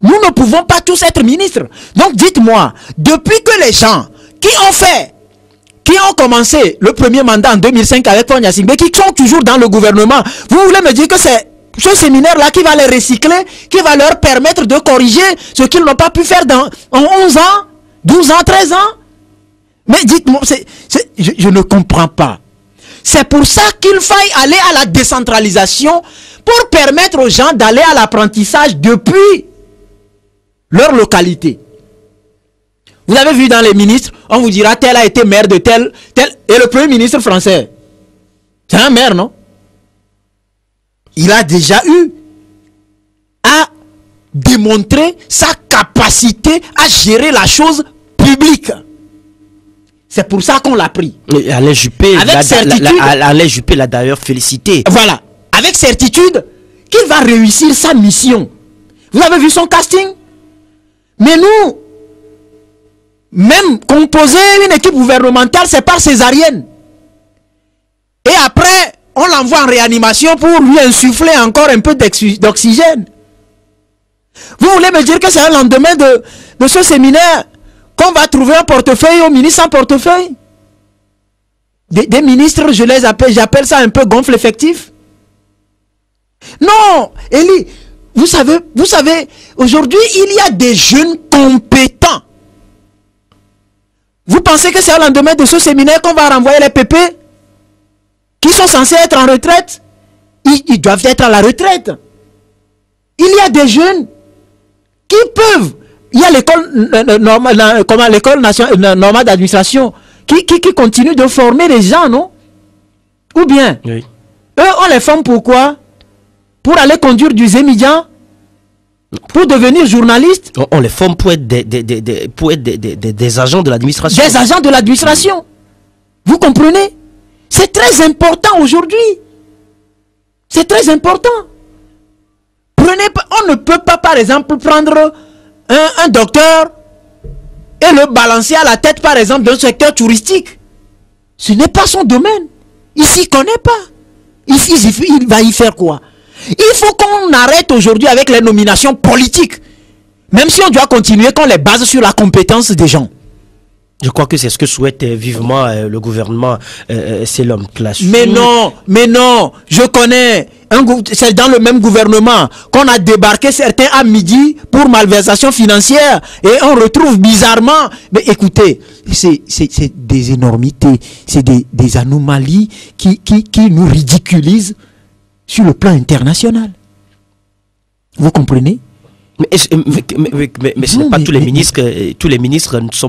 Nous ne pouvons pas tous être ministres. Donc dites-moi, depuis que les gens qui ont commencé le premier mandat en 2005 avec Fonia Singbe, qui sont toujours dans le gouvernement, vous voulez me dire que c'est ce séminaire-là qui va les recycler, qui va leur permettre de corriger ce qu'ils n'ont pas pu faire en 11 ans, 12 ans, 13 ans? Mais dites-moi, je ne comprends pas. C'est pour ça qu'il faille aller à la décentralisation pour permettre aux gens d'aller à l'apprentissage depuis leur localité. Vous avez vu dans les ministres, on vous dira tel a été maire de tel, et le premier ministre français. C'est un maire, non? Il a déjà eu à démontrer sa capacité à gérer la chose publique. C'est pour ça qu'on l'a pris. Alain Juppé l'a d'ailleurs félicité. Voilà. Avec certitude qu'il va réussir sa mission. Vous avez vu son casting? Mais nous, même composer une équipe gouvernementale, c'est pas césarienne. Et après, on l'envoie en réanimation pour lui insuffler encore un peu d'oxygène. Vous voulez me dire que c'est un lendemain de ce séminaire qu'on va trouver un portefeuille au ministre sans portefeuille? Des ministres, j'appelle ça un peu gonfle effectif. Non, Elie, vous savez, aujourd'hui, il y a des jeunes compétents. Vous pensez que c'est au lendemain de ce séminaire qu'on va renvoyer les pépés qui sont censés être en retraite? Ils doivent être à la retraite. Il y a des jeunes qui peuvent. Il y a l'école normale d'administration qui continue de former les gens, non? Ou bien, oui. Eux, on les forme pourquoi? Pour aller conduire du Zémidian? Pour devenir journaliste? On les forme pour être des agents de l'administration. Des agents de l'administration. Vous comprenez? C'est très important aujourd'hui. C'est très important. On ne peut pas, par exemple, prendre un docteur et le balancer à la tête, par exemple, d'un secteur touristique. Ce n'est pas son domaine. Il s'y connaît pas. Il va y faire quoi? Il faut qu'on arrête aujourd'hui avec les nominations politiques. Même si on doit continuer, qu'on les base sur la compétence des gens. Je crois que c'est ce que souhaite vivement le gouvernement. C'est l'homme clash. Mais non, je connais. C'est dans le même gouvernement qu'on a débarqué certains à midi pour malversation financière. Et on retrouve bizarrement. Mais écoutez, c'est des énormités. C'est des anomalies qui nous ridiculisent sur le plan international. Vous comprenez? Mais ce n'est pas tous les ministres. Tous les ministres ne sont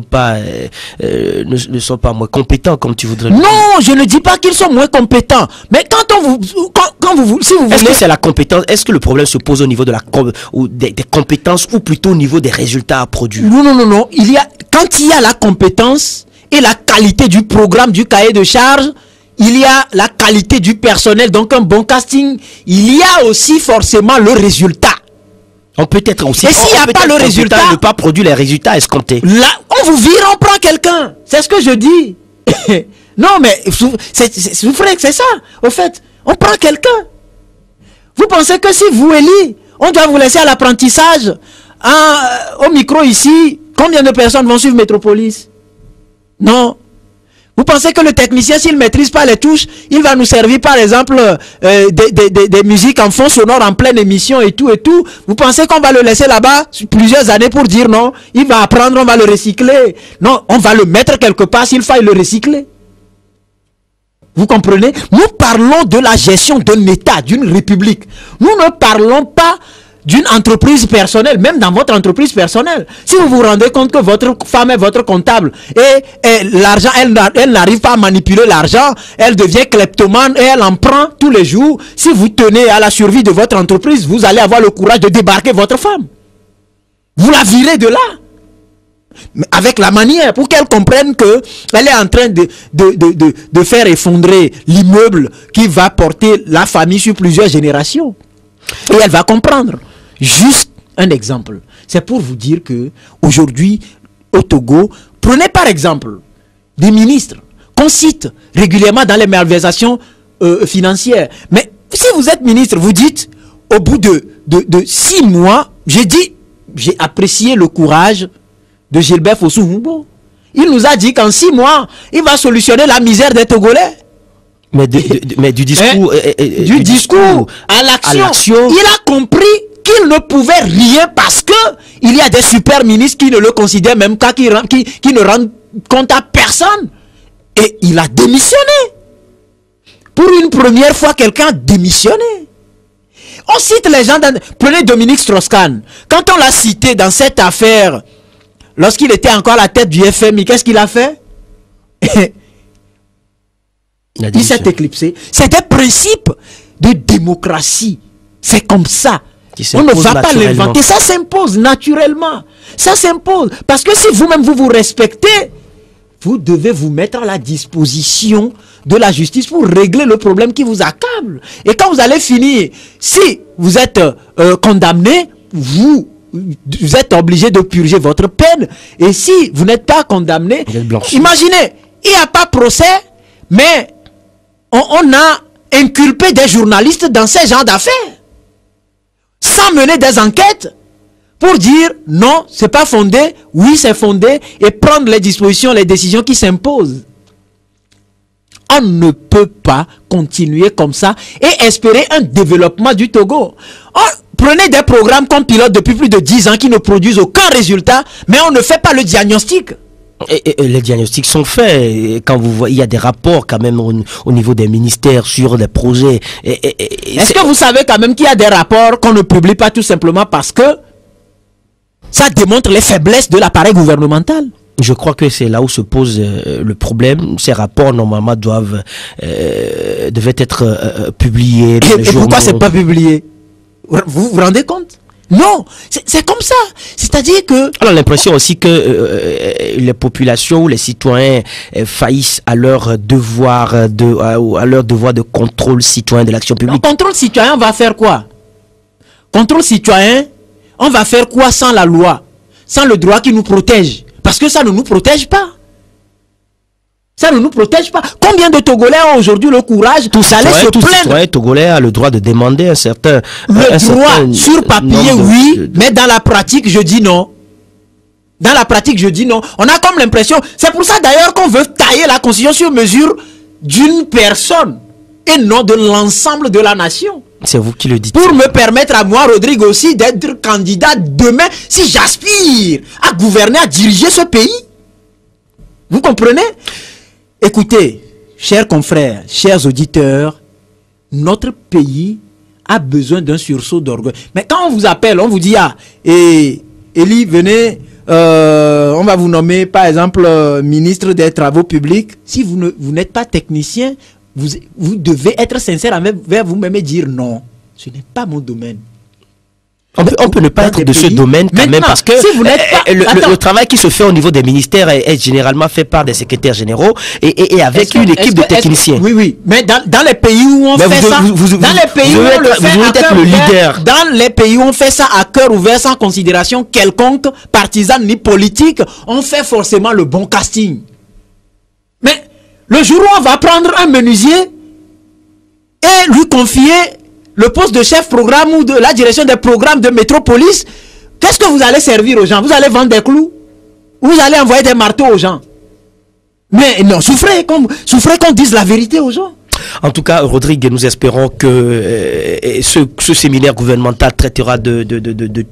pas moins compétents comme tu voudrais. Non, je ne dis pas qu'ils sont moins compétents. Mais si vous voulez, est-ce que c'est la compétence? Est-ce que le problème se pose au niveau de des compétences ou plutôt au niveau des résultats à produire? Non. Quand il y a la compétence et la qualité du programme, du cahier de charge, il y a la qualité du personnel, donc un bon casting. Il y a aussi forcément le résultat. On peut être aussi. Et s'il n'y a pas le résultat, ne pas produire les résultats escomptés. Là, on vous vire, on prend quelqu'un. C'est ce que je dis. Non, mais souffrez que c'est ça. Au fait, on prend quelqu'un. Vous pensez que si vous, Elie, on doit vous laisser à l'apprentissage au micro ici, combien de personnes vont suivre Métropolis? Non. Vous pensez que le technicien, s'il ne maîtrise pas les touches, il va nous servir par exemple des musiques en fond sonore en pleine émission et tout. Vous pensez qu'on va le laisser là-bas plusieurs années pour dire non, il va apprendre, on va le recycler. Non, on va le mettre quelque part s'il faille le recycler. Vous comprenez? Nous parlons de la gestion d'un État, d'une république. Nous ne parlons pas d'une entreprise personnelle, même dans votre entreprise personnelle. Si vous vous rendez compte que votre femme est votre comptable et l'argent, elle n'arrive pas à manipuler l'argent, elle devient kleptomane et elle en prend tous les jours. Si vous tenez à la survie de votre entreprise, vous allez avoir le courage de débarquer votre femme. Vous la virez de là. Mais avec la manière, pour qu'elle comprenne que elle est en train de faire effondrer l'immeuble qui va porter la famille sur plusieurs générations. Et elle va comprendre. Juste un exemple. C'est pour vous dire que aujourd'hui, au Togo, prenez par exemple des ministres qu'on cite régulièrement dans les malversations financières. Mais si vous êtes ministre, vous dites, au bout de 6 mois, j'ai apprécié le courage de Gilbert Fossou-Moubo. Il nous a dit qu'en 6 mois, il va solutionner la misère des Togolais. Mais du discours, du discours à l'action, il a compris qu'il ne pouvait rien parce que il y a des super ministres qui ne le considèrent même pas, qui ne rendent compte à personne. Et il a démissionné. Pour une première fois, quelqu'un a démissionné. On cite les gens, prenez Dominique Strauss-Kahn. Quand on l'a cité dans cette affaire, lorsqu'il était encore à la tête du FMI, qu'est-ce qu'il a fait? Il s'est éclipsé. C'est des principes de démocratie. C'est comme ça. On ne va pas l'inventer. Ça s'impose naturellement. Ça s'impose. Parce que si vous-même vous respectez, vous devez vous mettre à la disposition de la justice pour régler le problème qui vous accable. Et quand vous allez finir, si vous êtes condamné, vous êtes obligé de purger votre peine. Et si vous n'êtes pas condamné, imaginez, il n'y a pas procès, mais on a inculpé des journalistes dans ces genres d'affaires. Sans mener des enquêtes pour dire non, c'est pas fondé, oui, c'est fondé, et prendre les dispositions, les décisions qui s'imposent. On ne peut pas continuer comme ça et espérer un développement du Togo. Prenez des programmes comme pilote depuis plus de 10 ans qui ne produisent aucun résultat, mais on ne fait pas le diagnostic. Et les diagnostics sont faits. Et quand vous voyez, il y a des rapports quand même au niveau des ministères sur les projets. Est-ce que vous savez quand même qu'il y a des rapports qu'on ne publie pas tout simplement parce que ça démontre les faiblesses de l'appareil gouvernemental? Je crois que c'est là où se pose le problème. Ces rapports, normalement, devaient être publiés. Et pourquoi c'est pas publié? Vous vous rendez compte? Non, c'est comme ça. C'est-à-dire que... On a l'impression aussi que les populations ou les citoyens faillissent à leur devoir de contrôle citoyen de l'action publique. Non, contrôle citoyen, on va faire quoi? Contrôle citoyen, on va faire quoi sans la loi? Sans le droit qui nous protège? Parce que ça ne nous protège pas. Ça ne nous protège pas. Combien de Togolais ont aujourd'hui le courage d'aller se plaindre? Tout citoyen togolais a le droit de demander un certain... sur papier, oui, mais dans la pratique, je dis non. Dans la pratique, je dis non. On a comme l'impression... C'est pour ça d'ailleurs qu'on veut tailler la constitution sur mesure d'une personne et non de l'ensemble de la nation. C'est vous qui le dites. Pour me permettre à moi, Rodrigue, aussi d'être candidat demain si j'aspire à gouverner, à diriger ce pays. Vous comprenez? Écoutez, chers confrères, chers auditeurs, notre pays a besoin d'un sursaut d'orgueil. Mais quand on vous appelle, on vous dit, Élie, venez, on va vous nommer, par exemple, ministre des Travaux publics. Si vous n'êtes pas technicien, vous devez être sincère envers vous-même et dire non, ce n'est pas mon domaine. On peut ne pas être de ce domaine quand même parce que si vous n'êtes pas, le travail qui se fait au niveau des ministères est généralement fait par des secrétaires généraux et avec une équipe de techniciens. Oui, mais dans les pays où on fait ça, dans les pays où on le fait à cœur ouvert, dans les pays où on fait ça à cœur ouvert sans considération quelconque, partisane ni politique, on fait forcément le bon casting. Mais le jour où on va prendre un menuisier et lui confier le poste de chef programme ou de la direction des programmes de métropolis, qu'est-ce que vous allez servir aux gens? Vous allez vendre des clous? Ou vous allez envoyer des marteaux aux gens? Mais non, souffrez qu'on dise la vérité aux gens. En tout cas, Rodrigue, nous espérons que ce séminaire gouvernemental traitera de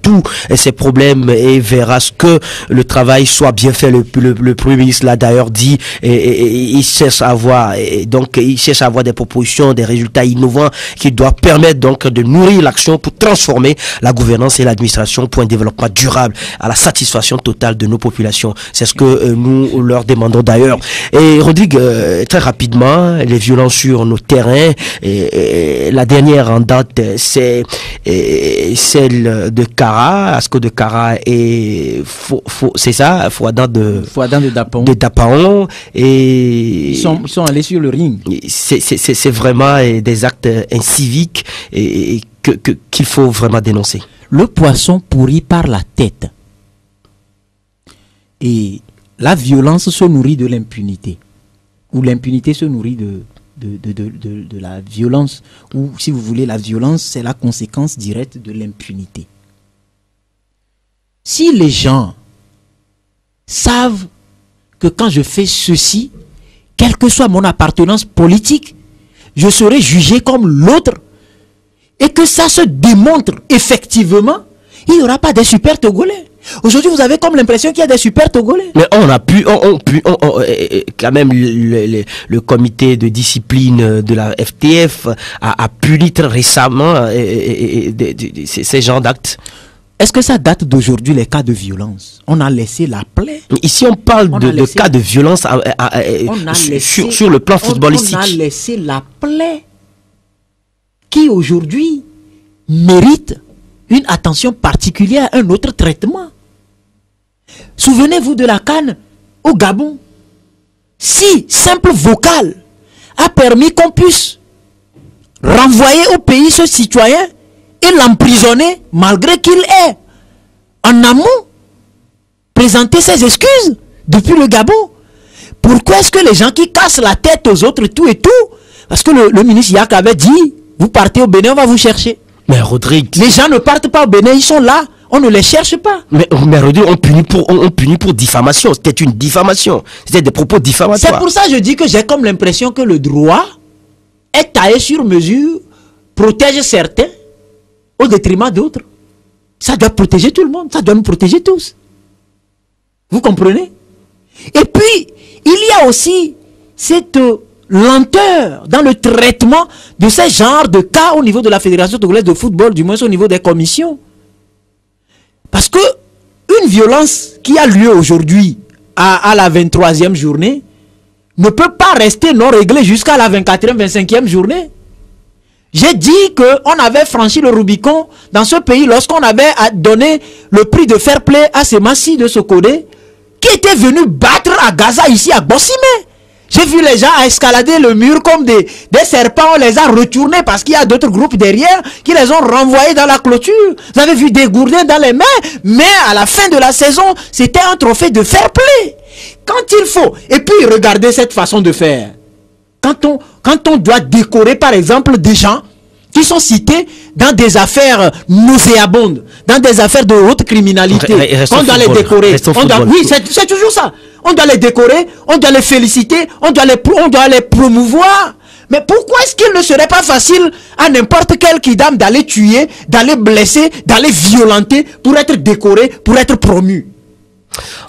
tous ces problèmes et verra ce que le travail soit bien fait. Le Premier ministre l'a d'ailleurs dit et il cherche à avoir des propositions, des résultats innovants qui doivent permettre donc de nourrir l'action pour transformer la gouvernance et l'administration pour un développement durable à la satisfaction totale de nos populations. C'est ce que nous leur demandons d'ailleurs. Et Rodrigue, très rapidement, les violences sur nos terrains, et la dernière en date c'est celle de Kara, Asco de Kara et c'est ça, Fouadan de Dapaon, et ils sont allés sur le ring. C'est vraiment des actes inciviques et qu'il faut vraiment dénoncer. Le poisson pourrit par la tête et la violence se nourrit de l'impunité, ou l'impunité se nourrit de la violence, ou si vous voulez, la violence c'est la conséquence directe de l'impunité. Si les gens savent que quand je fais ceci, quelle que soit mon appartenance politique, je serai jugé comme l'autre, et que ça se démontre effectivement, il n'y aura pas des super Togolais. Aujourd'hui, vous avez comme l'impression qu'il y a des super Togolais. Mais on a pu, quand même, le comité de discipline de la FTF a puni très récemment ces genres d'actes. est-ce que ça date d'aujourd'hui, les cas de violence? On a laissé la plaie. Ici, on parle de cas de violence sur le plan footballistique. On a laissé la plaie qui aujourd'hui mérite une attention particulière, un autre traitement. Souvenez-vous de la CAN au Gabon. Si simple vocal a permis qu'on puisse renvoyer au pays ce citoyen et l'emprisonner malgré qu'il ait en amont présenté ses excuses depuis le Gabon. Pourquoi est-ce que les gens qui cassent la tête aux autres tout et tout, parce que le ministre Yak avait dit, vous partez au Bénin, on va vous chercher. Mais Rodrigue, les gens ne partent pas au Bénin, ils sont là, on ne les cherche pas. Mais Rodrigue, on punit pour diffamation. C'était une diffamation, c'était des propos diffamatoires. C'est pour ça que je dis que j'ai comme l'impression que le droit est taillé sur mesure, protège certains au détriment d'autres. Ça doit protéger tout le monde, ça doit nous protéger tous. Vous comprenez? Et puis, il y a aussi cette lenteur dans le traitement de ces genres de cas au niveau de la Fédération togolaise de football, du moins au niveau des commissions. Parce que une violence qui a lieu aujourd'hui à la 23e journée ne peut pas rester non réglée jusqu'à la 24e, 25e journée. J'ai dit qu'on avait franchi le Rubicon dans ce pays lorsqu'on avait donné le prix de fair play à ces massifs de Sokodé qui étaient venus battre à Gaza, ici à Bossimé. J'ai vu les gens escalader le mur comme des serpents, on les a retournés parce qu'il y a d'autres groupes derrière qui les ont renvoyés dans la clôture. Vous avez vu des gourdins dans les mains, mais à la fin de la saison, c'était un trophée de fair play. Quand il faut, et puis regardez cette façon de faire. Quand on doit décorer par exemple des gens qui sont cités dans des affaires nauséabondes, dans des affaires de haute criminalité, on doit les décorer. Oui, c'est toujours ça. On doit les décorer, on doit les féliciter, on doit les promouvoir. Mais pourquoi est-ce qu'il ne serait pas facile à n'importe quel kidam d'aller tuer, d'aller blesser, d'aller violenter pour être décoré, pour être promu?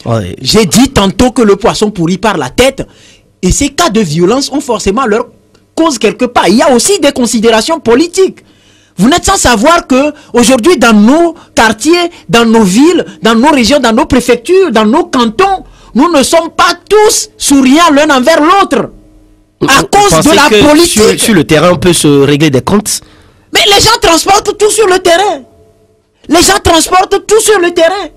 Ouais. J'ai dit tantôt que le poisson pourrit par la tête. Et ces cas de violence ont forcément leur cause quelque part. Il y a aussi des considérations politiques. Vous n'êtes sans savoir que aujourd'hui dans nos quartiers, dans nos villes, dans nos régions, dans nos préfectures, dans nos cantons, nous ne sommes pas tous souriants l'un envers l'autre. À cause de la politique. Sur le terrain, on peut se régler des comptes. Mais les gens transportent tout sur le terrain. Les gens transportent tout sur le terrain.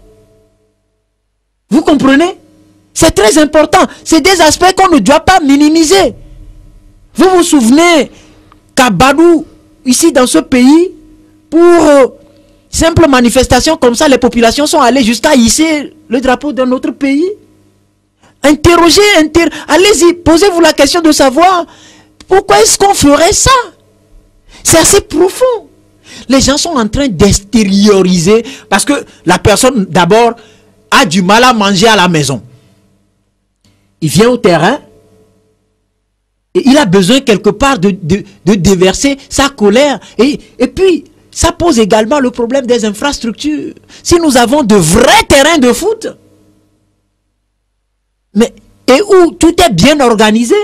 Vous comprenez? C'est très important. C'est des aspects qu'on ne doit pas minimiser. Vous vous souvenez qu'à Badou, ici dans ce pays, pour simple manifestation comme ça, les populations sont allées jusqu'à hisser le drapeau d'un autre pays? Interrogez, allez-y, posez-vous la question de savoir pourquoi est-ce qu'on ferait ça? C'est assez profond. Les gens sont en train d'extérioriser parce que la personne d'abord a du mal à manger à la maison. Il vient au terrain et il a besoin quelque part de déverser sa colère. Et puis, ça pose également le problème des infrastructures. Si nous avons de vrais terrains de foot, et où tout est bien organisé,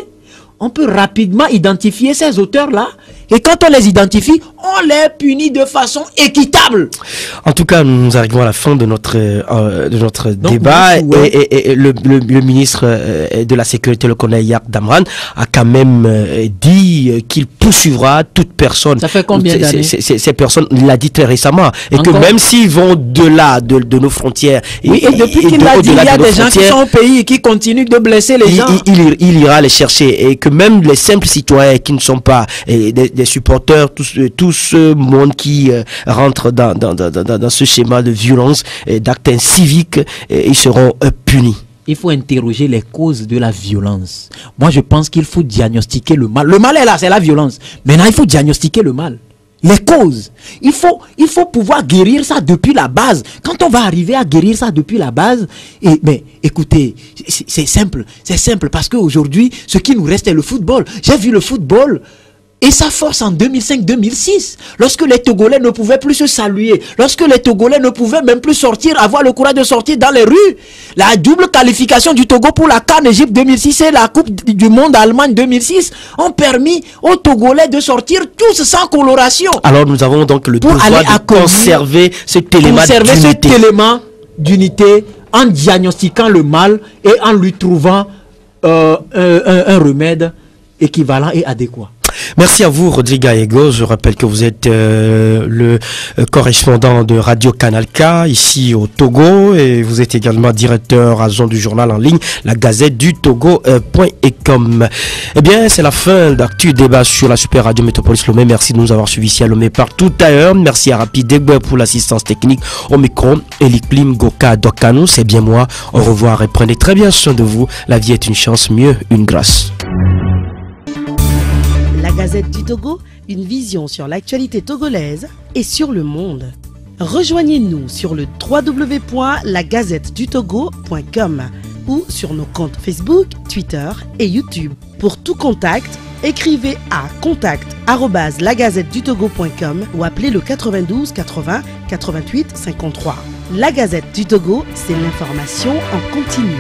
on peut rapidement identifier ces auteurs-là. Et quand on les identifie, on les punit de façon équitable. En tout cas, nous arrivons à la fin de notre débat. Et le ministre de la Sécurité, le colonel Yak Damran, a quand même dit qu'il poursuivra toute personne. Ça fait combien d'années? Ces personnes, il l'a dit très récemment. Et encore? Que même s'ils vont de-delà de nos frontières. Oui, et depuis qu'il l'a dit, il y a des gens qui sont au pays et qui continuent de blesser les gens. Il ira les chercher. Et que même les simples citoyens qui ne sont pas des supporters, tout ce monde qui rentre dans ce schéma de violence et d'actes civiques, ils seront punis. Il faut interroger les causes de la violence. Moi, je pense qu'il faut diagnostiquer le mal. Le mal est là, c'est la violence. Maintenant, il faut diagnostiquer le mal. Les causes. Il faut pouvoir guérir ça depuis la base. Quand on va arriver à guérir ça depuis la base, mais écoutez, c'est simple parce qu'aujourd'hui, ce qui nous reste est le football. J'ai vu le football Et sa force en 2005-2006, lorsque les Togolais ne pouvaient plus se saluer, lorsque les Togolais ne pouvaient même plus sortir, avoir le courage de sortir dans les rues. La double qualification du Togo pour la CAN Égypte 2006 et la Coupe du Monde Allemagne 2006 ont permis aux Togolais de sortir tous sans coloration. Alors nous avons donc le devoir de conserver cet élément d'unité en diagnostiquant le mal et en lui trouvant un remède équivalent et adéquat. Merci à vous, Rodrigue Aego. Je rappelle que vous êtes le correspondant de Radio Canal K ici au Togo et vous êtes également directeur adjoint du journal en ligne La Gazette du Togo.com. Eh bien, c'est la fin d'Actu Débat sur la Super Radio Métropolis Lomé. Merci de nous avoir suivis ici à Lomé partout ailleurs. Merci à Rapide Degbe pour l'assistance technique au micro. Eliklim Goka Dokanu, c'est bien moi. Au revoir et prenez très bien soin de vous. La vie est une chance, mieux une grâce. La Gazette du Togo, une vision sur l'actualité togolaise et sur le monde. Rejoignez-nous sur le www.lagazettedutogo.com ou sur nos comptes Facebook, Twitter et YouTube. Pour tout contact, écrivez à contact@lagazettedutogo.com ou appelez le 92 80 88 53. La Gazette du Togo, c'est l'information en continu.